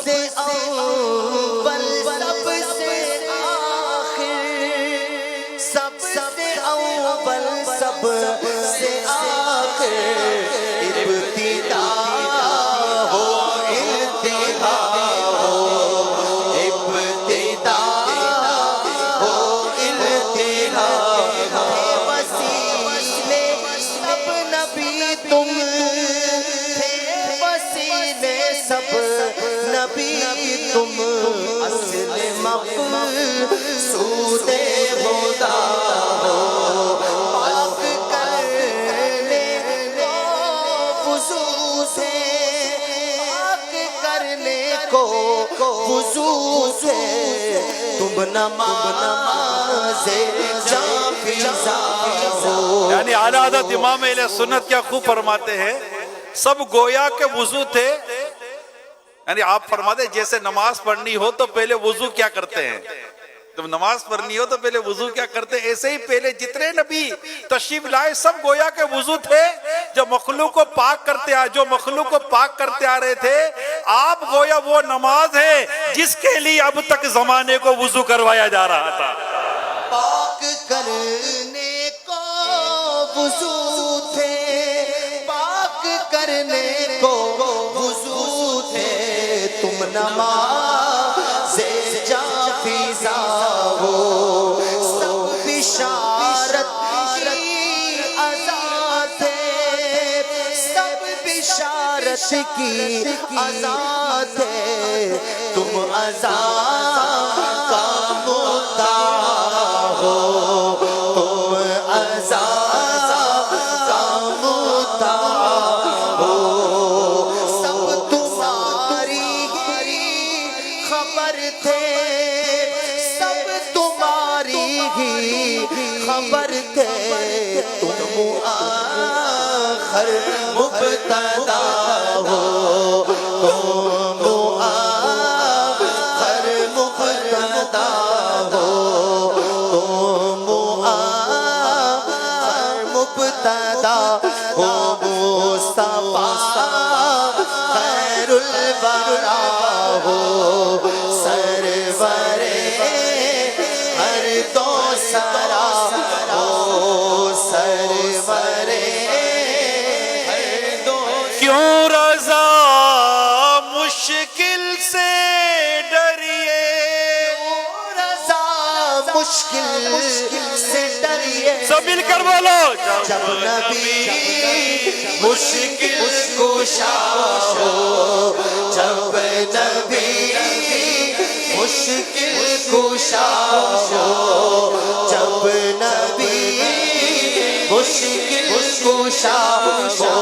سے اول سب سے آخر، سب سے اول سب سے آخر، ابتدا ہو انتہا ہو، ابتدا ہو انتہا ہو، وسیلے سب نبی تم تھے، وسیلے سب نبی تم، اصل مقصود خدا ہو، پاک کرنے کو وضو سے، پاک کرنے کو وضو سے، تم نماز جاں فضا ہو۔ یعنی اعلیٰ حضرت امام اہل سنت کیا خوب فرماتے ہیں، سب گویا کے وضو تھے، یعنی آپ فرماتے ہیں جیسے نماز پڑھنی ہو تو پہلے وضو کیا کرتے ہیں، جب نماز پڑھنی ہو تو پہلے وضو کیا کرتے ہیں، ایسے ہی پہلے جتنے نبی تشریف لائے سب گویا کے وضو تھے، جو مخلوق کو پاک کرتے آ رہے تھے، آپ گویا وہ نماز ہے جس کے لیے اب تک زمانے کو وضو کروایا جا رہا تھا۔ پاک کرنے کو وضو تھے، پاک کرنے کو وضو تھے، تم نماز جاں فضا ہو، سب بشارت کی آزاد ہے، سب بشارت کی آزاد ہے، تم آزاد کا مدعا ہو، تم آزاد کا مدعا ہو، سب تمہاری ہی خبر تھے، سب تمہاری ہی خبر تھے، تم مؤخر مبتدا ہو، تم مؤخر مبتدا ہو، تم مؤخر مبتدا ہو، مصطفیٰ خیر الورا ہو، سرور ہر دو سرا ہو، سرور ہر دو کیوں رضا مشکل سے ڈریے، رضا مشکل سے ڈریے، سب مل کر بولو، جب نبی مشکل کشا ہو، جب نبی مشکل کشا ہو، جب نبی مشکل کشا ہو،